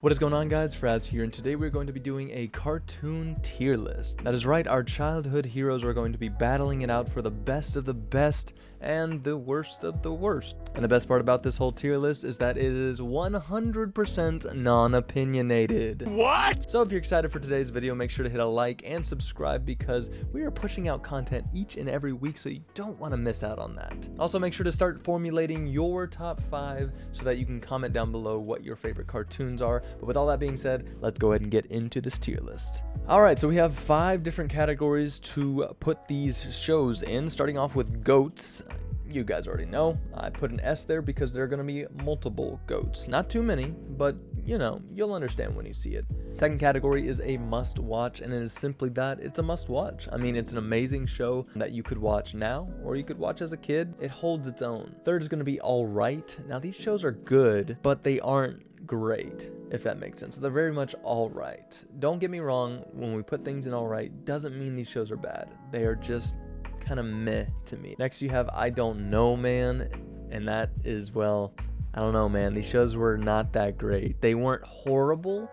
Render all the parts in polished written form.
What is going on, guys? Fraz here, and today we're going to be doing a cartoon tier list. That is right, our childhood heroes are going to be battling it out for the best of the best and the worst of the worst. And the best part about this whole tier list is that it is 100% non-opinionated. What? So if you're excited for today's video, make sure to hit a like and subscribe because we are pushing out content each and every week, so you don't want to miss out on that. Also, make sure to start formulating your top 5 so that you can comment down below what your favorite cartoons are. But with all that being said, let's go ahead and get into this tier list. Alright, so we have 5 different categories to put these shows in, starting off with GOATs. You guys already know, I put an S there because there are going to be multiple GOATs. Not too many, but you know, you'll understand when you see it. Second category is a must watch, and it is simply that, it's a must watch. I mean, it's an amazing show that you could watch now, or you could watch as a kid. It holds its own. Third is going to be alright. Now, these shows are good, but they aren't great, if that makes sense. So they're very much alright. Don't get me wrong, when we put things in alright, doesn't mean these shows are bad. They are just kind of meh to me. Next you have I Don't Know Man, and that is, well, I don't know, man. These shows were not that great. They weren't horrible,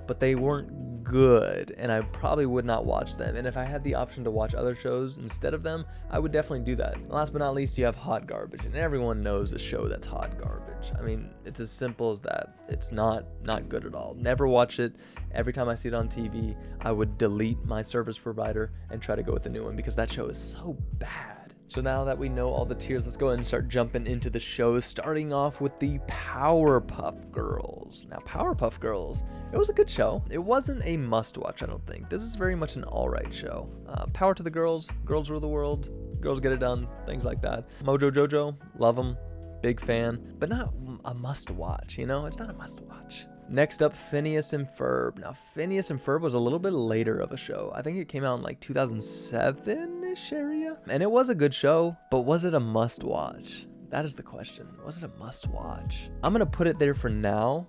but they weren't good, and I probably would not watch them. And if I had the option to watch other shows instead of them, I would definitely do that. And last but not least, you have Hot Garbage, and everyone knows a show that's hot garbage. I mean, it's as simple as that. It's not good at all. Never watch it. Every time I see it on TV, I would delete my service provider and try to go with a new one because that show is so bad. So now that we know all the tiers, let's go ahead and start jumping into the shows, starting off with the Powerpuff Girls. Now, Powerpuff Girls, it was a good show. It wasn't a must-watch, I don't think. This is very much an alright show. Power to the girls, girls rule the world, girls get it done, things like that. Mojo Jojo, love them, big fan, but not a must-watch, you know? It's not a must-watch. Next up, Phineas and Ferb. Now, Phineas and Ferb was a little bit later of a show. I think it came out in like 2007-ish area. And it was a good show, but was it a must-watch? That is the question. Was it a must-watch? I'm going to put it there for now,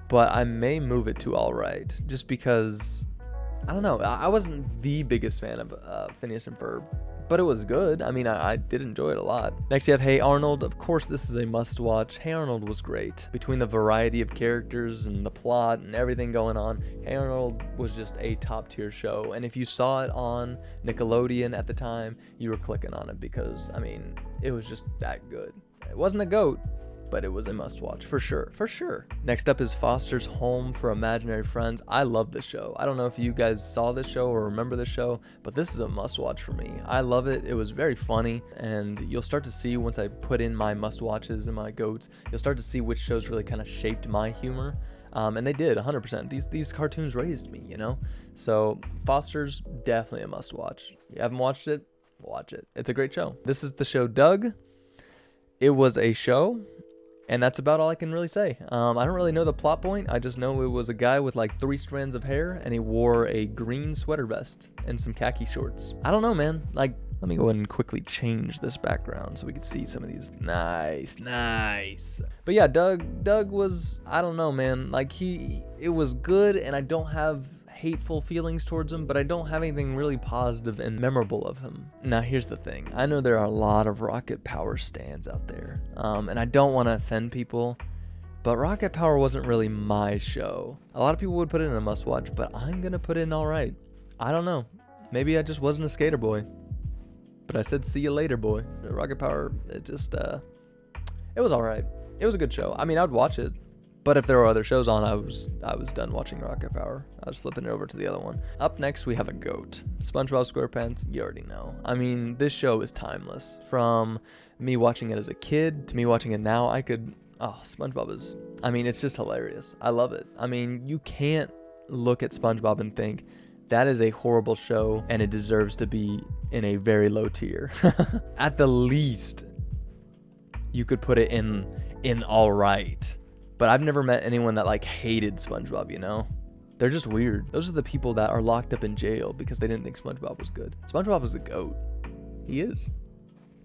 but I may move it to alright, just because, I don't know. I wasn't the biggest fan of Phineas and Ferb, but it was good. I mean, I did enjoy it a lot. Next, you have Hey Arnold. Of course, this is a must-watch. Hey Arnold was great. Between the variety of characters and the plot and everything going on, Hey Arnold was just a top-tier show. And if you saw it on Nickelodeon at the time, you were clicking on it because, I mean, it was just that good. It wasn't a GOAT, but it was a must-watch for sure, for sure. Next up is Foster's Home for Imaginary Friends. I love this show. I don't know if you guys saw this show or remember this show, but this is a must-watch for me. I love it. It was very funny, and you'll start to see once I put in my must-watches and my GOATs, you'll start to see which shows really kind of shaped my humor. And they did 100%. These cartoons raised me, you know? So Foster's definitely a must-watch. You haven't watched it? Watch it. It's a great show. This is the show Doug. It was a show. And that's about all I can really say. I don't really know the plot point. I just know it was a guy with like 3 strands of hair, and he wore a green sweater vest and some khaki shorts. I don't know, man. Like, let me go ahead and quickly change this background so we can see some of these. Nice. But yeah, Doug was, I don't know, man. Like, it was good, and I don't have hateful feelings towards him, but I don't have anything really positive and memorable of him. Now, here's the thing. I know there are a lot of Rocket Power stans out there, and I don't want to offend people, but Rocket Power wasn't really my show. A lot of people would put it in a must-watch, but I'm gonna put it in alright. I don't know. Maybe I just wasn't a skater boy, but I said see you later, boy. Rocket Power, it was alright. It was a good show. I mean, I'd watch it. But if there were other shows on, I was done watching Rocket Power. I was flipping it over to the other one. Up next, we have a GOAT. SpongeBob SquarePants, you already know. I mean, this show is timeless. From me watching it as a kid to me watching it now, SpongeBob is, I mean, it's just hilarious. I love it. I mean, you can't look at SpongeBob and think, that is a horrible show and it deserves to be in a very low tier. At the least, you could put it in alright. But I've never met anyone that like hated SpongeBob, you know? They're just weird. Those are the people that are locked up in jail because they didn't think SpongeBob was good. SpongeBob is a GOAT. He is.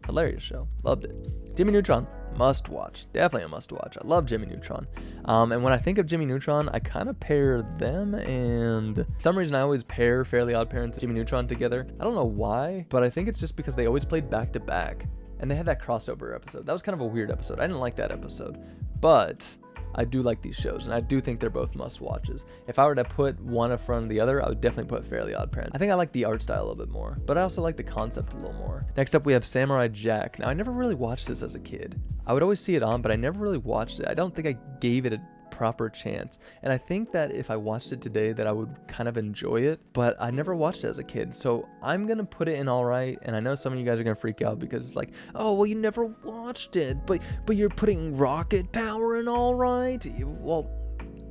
Hilarious show. Loved it. Jimmy Neutron, must watch. Definitely a must watch. I love Jimmy Neutron. And when I think of Jimmy Neutron, I kind of pair them, and for some reason I always pair Fairly Odd Parents and Jimmy Neutron together. I don't know why, but I think it's just because they always played back to back. And they had that crossover episode. That was kind of a weird episode. I didn't like that episode. But I do like these shows, and I do think they're both must-watches. If I were to put one in front of the other, I would definitely put Fairly Odd Parents. I think I like the art style a little bit more, but I also like the concept a little more. Next up, we have Samurai Jack. Now, I never really watched this as a kid. I would always see it on, but I never really watched it. I don't think I gave it a proper chance, and I think that if I watched it today that I would kind of enjoy it, but I never watched it as a kid, so I'm gonna put it in all right. And I know some of you guys are gonna freak out because it's like, oh well, you never watched it, but you're putting rocket power in all right. Well,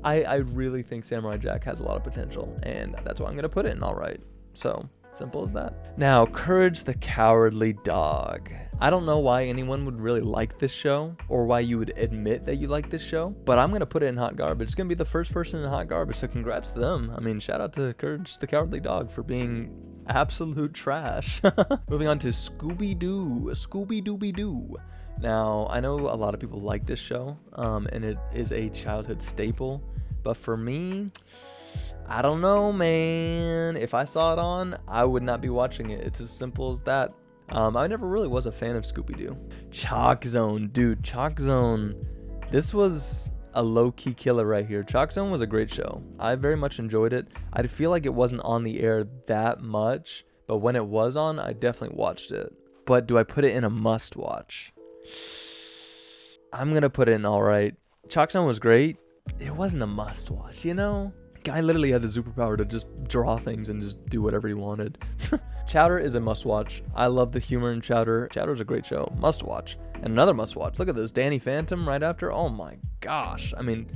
I really think Samurai Jack has a lot of potential, and that's why I'm gonna put it in all right. So simple as that. Now, Courage the Cowardly Dog. I don't know why anyone would really like this show, or why you would admit that you like this show, but I'm gonna put it in hot garbage. It's gonna be the first person in hot garbage, so congrats to them. I mean, shout out to Courage the Cowardly Dog for being absolute trash. Moving on to Scooby-Doo, Scooby-Dooby-Doo. Now, I know a lot of people like this show, and it is a childhood staple, but for me, I don't know, man. If I saw it on, I would not be watching it. It's as simple as that. I never really was a fan of Scooby-Doo. Chalk Zone, dude, Chalk Zone. This was a low-key killer right here. Chalk Zone was a great show. I very much enjoyed it. I feel like it wasn't on the air that much, but when it was on, I definitely watched it. But do I put it in a must-watch? I'm gonna put it in all right. Chalk Zone was great. It wasn't a must-watch, you know? Guy literally had the superpower to just draw things and just do whatever he wanted. Chowder is a must-watch. I love the humor in Chowder. Chowder's a great show. Must-watch. And another must-watch. Look at this. Danny Phantom right after. Oh my gosh. I mean,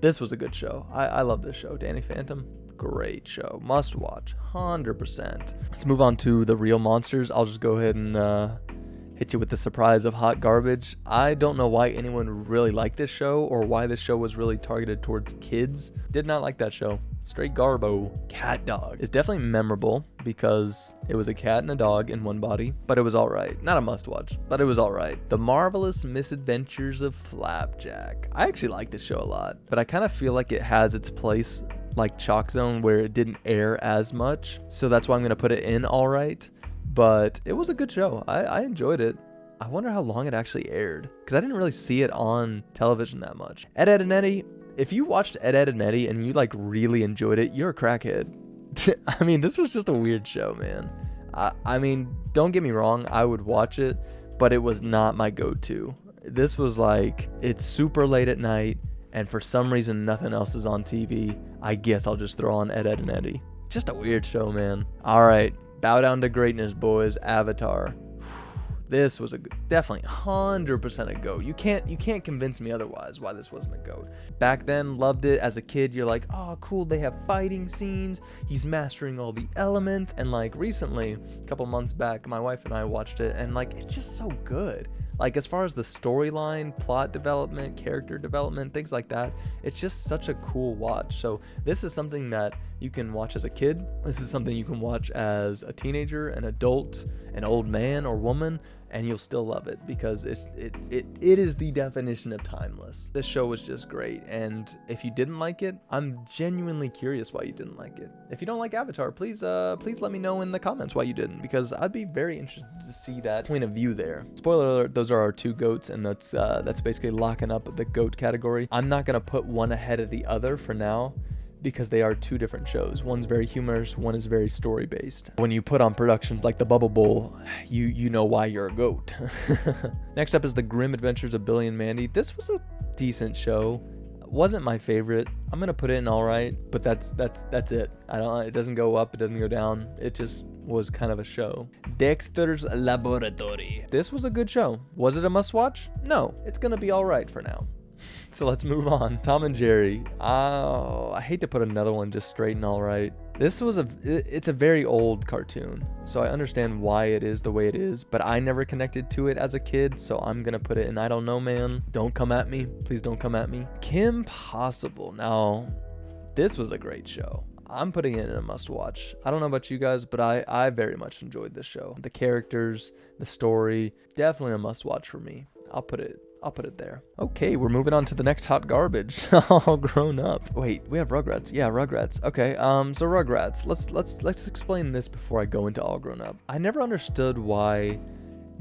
this was a good show. I love this show. Danny Phantom, great show. Must-watch. 100%. Let's move on to the real monsters. I'll just go ahead and hit you with the surprise of hot garbage. I don't know why anyone really liked this show, or why this show was really targeted towards kids. Did not like that show. Straight garbo. Cat Dog is definitely memorable because it was a cat and a dog in one body, but it was all right. Not a must-watch, but it was all right. The Marvelous Misadventures of Flapjack. I actually like this show a lot, but I kind of feel like it has its place like Chalk Zone, where it didn't air as much, so that's why I'm gonna put it in all right. But it was a good show. I enjoyed it. I wonder how long it actually aired, because I didn't really see it on television that much. Ed, Edd n Eddy. If you watched Ed, Edd n Eddy and you like really enjoyed it, you're a crackhead. I mean, this was just a weird show, man. I mean, don't get me wrong, I would watch it, but it was not my go-to. This was like, it's super late at night, and for some reason nothing else is on TV. I guess I'll just throw on Ed, Edd n Eddy. Just a weird show, man. All right. Bow down to greatness, boys. Avatar. This was definitely 100% a GOAT. You can't convince me otherwise why this wasn't a GOAT. Back then, loved it. As a kid, you're like, oh, cool, they have fighting scenes. He's mastering all the elements. And like recently, a couple months back, my wife and I watched it, and like, it's just so good. Like, as far as the storyline, plot development, character development, things like that, it's just such a cool watch. So this is something that you can watch as a kid. This is something you can watch as a teenager, an adult, an old man or woman, and you'll still love it because it is the definition of timeless. This show was just great, and if you didn't like it, I'm genuinely curious why you didn't like it. If you don't like Avatar, please let me know in the comments why you didn't, because I'd be very interested to see that point of view there. Spoiler alert, those are our two GOATs, and that's basically locking up the GOAT category. I'm not gonna put one ahead of the other for now, because they are two different shows. One's very humorous, one is very story based. When you put on productions like the Bubble Bowl, you know why you're a GOAT. Next up is The Grim Adventures of Billy and Mandy. This was a decent show. Wasn't my favorite. I'm gonna put it in all right, but that's it. It doesn't go up, it doesn't go down. It just was kind of a show. Dexter's Laboratory. This was a good show. Was it a must watch? No, it's gonna be all right for now. So let's move on. Tom and Jerry. Oh, I hate to put another one just straight and all right. This was it's a very old cartoon, so I understand why it is the way it is, but I never connected to it as a kid, so I'm gonna put it in I don't know, man. Don't come at me. Please don't come at me. Kim Possible. Now, this was a great show. I'm putting it in a must watch. I don't know about you guys, but I very much enjoyed this show. The characters, the story, definitely a must watch for me. I'll put it there. Okay, we're moving on to the next hot garbage. All grown up. Wait, we have Rugrats. Yeah, Rugrats. Okay, so Rugrats. Let's explain this before I go into All Grown Up. I never understood why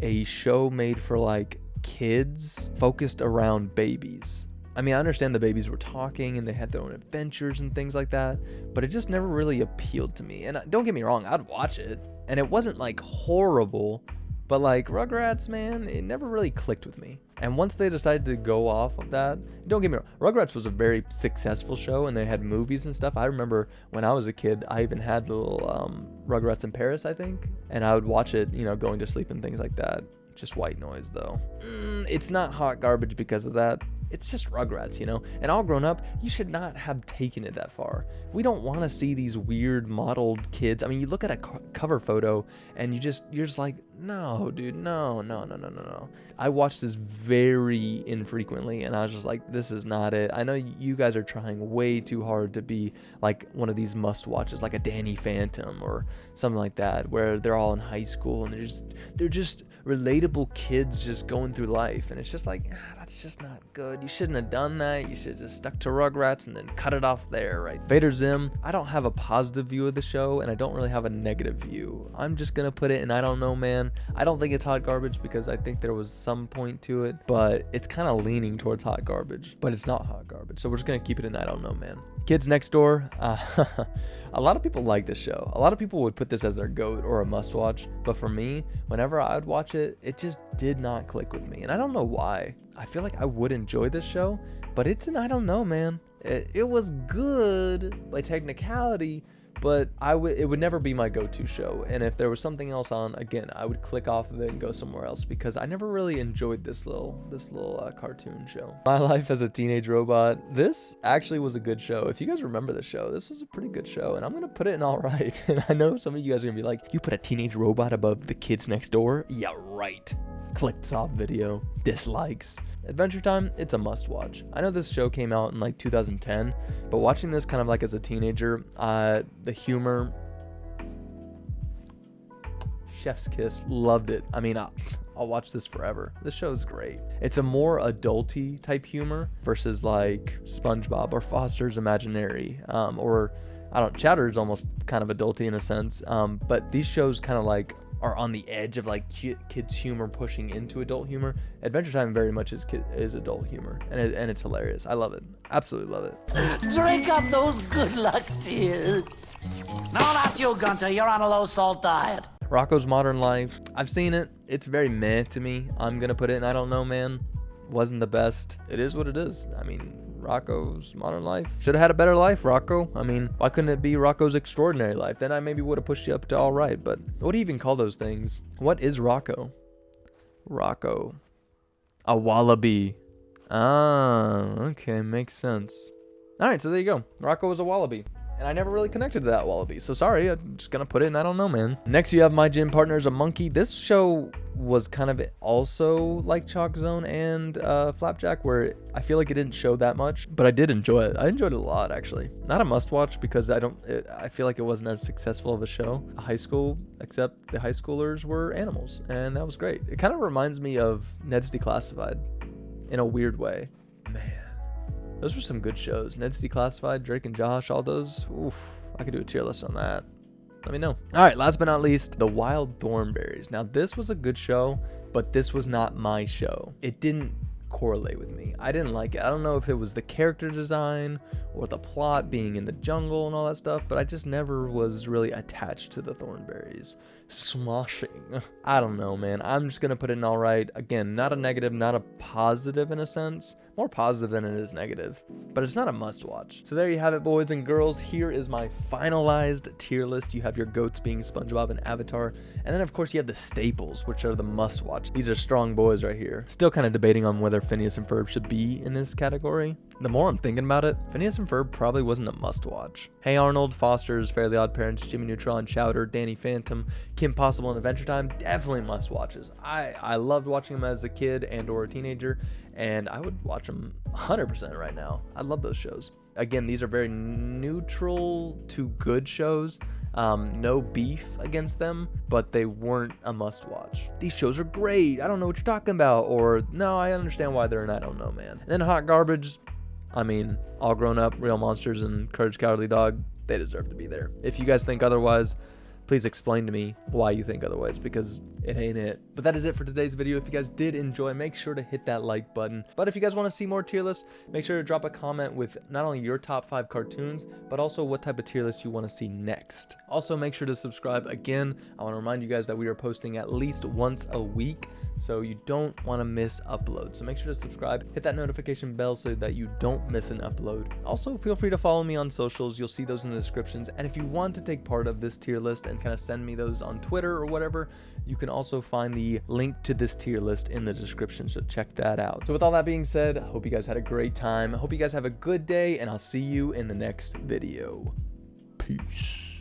a show made for like kids focused around babies. I mean, I understand the babies were talking and they had their own adventures and things like that, but it just never really appealed to me. And don't get me wrong, I'd watch it, and it wasn't like horrible, but like Rugrats, man, it never really clicked with me. And once they decided to go off of that, don't get me wrong, Rugrats was a very successful show, and they had movies and stuff. I remember when I was a kid, I even had little Rugrats in Paris, I think, and I would watch it, you know, going to sleep and things like that. Just white noise, though. It's not hot garbage because of that. It's just Rugrats, you know? And all grown up, you should not have taken it that far. We don't want to see these weird modeled kids. I mean, you look at a cover photo and you're just like, no, dude, no. I watched this very infrequently and I was just like, this is not it. I know you guys are trying way too hard to be like one of these must watches, like a Danny Phantom or something like that, where they're all in high school and they're just relatable kids just going through life. And it's just like, that's just not good. You shouldn't have done that. You should have just stuck to Rugrats and then cut it off there, right? Vader Zim, I don't have a positive view of the show and I don't really have a negative view. I'm just gonna put it in I don't know, man. I don't think it's hot garbage because I think there was some point to it, but it's kind of leaning towards hot garbage, but it's not hot garbage. So we're just gonna keep it in I don't know, man. Kids Next Door, a lot of people like this show. A lot of people would put this as their GOAT or a must watch, but for me, whenever I would watch it, it just did not click with me, and I don't know why. I feel like I would enjoy this show, but it's an I don't know, man. It was good by technicality, but it would never be my go-to show. And if there was something else on, again, I would click off of it and go somewhere else because I never really enjoyed this little cartoon show. My Life as a Teenage Robot. This actually was a good show. If you guys remember the show, this was a pretty good show, and I'm gonna put it in all right. And I know some of you guys are gonna be like, you put a teenage robot above the Kids Next Door? Yeah, right. Clicked off video, dislikes. Adventure Time, it's a must watch. I know this show came out in like 2010, but watching this kind of like as a teenager, the humor, chef's kiss, loved it. I mean, I'll watch this forever. This show is great. It's a more adulty type humor versus like SpongeBob or Foster's Imaginary, or I don't, Chowder is almost kind of adulty in a sense, but these shows kind of like are on the edge of like kids humor pushing into adult humor. Adventure Time very much is adult humor, and it's hilarious. I love it, absolutely love it. Drink up those good luck tears. No, not you, Gunter. You're on a low salt diet. Rocko's Modern Life, I've seen it. It's very meh to me. I'm gonna put it in I don't know, man. Wasn't the best. It is what it is. I mean, Rocko's Modern Life. Should have had a better life, Rocko. I mean, why couldn't it be Rocko's Extraordinary Life? Then I maybe would have pushed you up to all right, but what do you even call those things? What is Rocko? Rocko. A wallaby. Ah, okay, makes sense. All right, so there you go. Rocko was a wallaby. And I never really connected to that wallaby, so sorry, I'm just gonna put it in I don't know, man. Next you have My Gym Partner's a Monkey. This show was kind of also like Chalk Zone and Flapjack, where I feel like it didn't show that much, but I did enjoy it. I enjoyed it a lot, actually. Not a must watch because I feel like it wasn't as successful of a show. High school, except the high schoolers were animals, and that was great. It kind of reminds me of Ned's Declassified in a weird way. Man. Those were some good shows. Ned's Declassified, Drake and Josh, all those. Oof, I could do a tier list on that. Let me know. All right, last but not least, The Wild Thornberrys. Now, this was a good show, but this was not my show. It didn't correlate with me. I didn't like it. I don't know if it was the character design or the plot being in the jungle and all that stuff, but I just never was really attached to the Thornberrys. Sloshing. I don't know, man. I'm just going to put it in all right. Again, not a negative, not a positive in a sense. More positive than it is negative, but it's not a must watch. So there you have it, boys and girls. Here is my finalized tier list. You have your GOATs being SpongeBob and Avatar, and then of course you have the staples, which are the must watch. These are strong boys right here. Still kind of debating on whether Phineas and Ferb should be in this category. The more I'm thinking about it, Phineas and Ferb probably wasn't a must watch. Hey Arnold, Foster's, Fairly Odd Parents, Jimmy Neutron, Chowder, Danny Phantom, Kim Possible, and Adventure Time, definitely must watches. I loved watching them as a kid and or a teenager, and I would watch them 100% right now. I love those shows. Again, these are very neutral to good shows. No beef against them, but they weren't a must watch. These shows are great. I don't know what you're talking about. Or, no, I understand why they're in I don't know, man. And then hot garbage. I mean, All Grown Up, Real Monsters, and Courage the Cowardly Dog, they deserve to be there. If you guys think otherwise, please explain to me why you think otherwise, because it ain't it. But that is it for today's video. If you guys did enjoy, make sure to hit that like button. But if you guys want to see more tier lists, make sure to drop a comment with not only your top 5 cartoons, but also what type of tier list you want to see next. Also, make sure to subscribe. Again, I want to remind you guys that we are posting at least once a week, so you don't want to miss uploads. So make sure to subscribe, hit that notification bell so that you don't miss an upload. Also, feel free to follow me on socials. You'll see those in the descriptions. And if you want to take part of this tier list and kind of send me those on Twitter or whatever, you can also find the link to this tier list in the description, so check that out. So with all that being said, I hope you guys had a great time. I hope you guys have a good day, and I'll see you in the next video. Peace.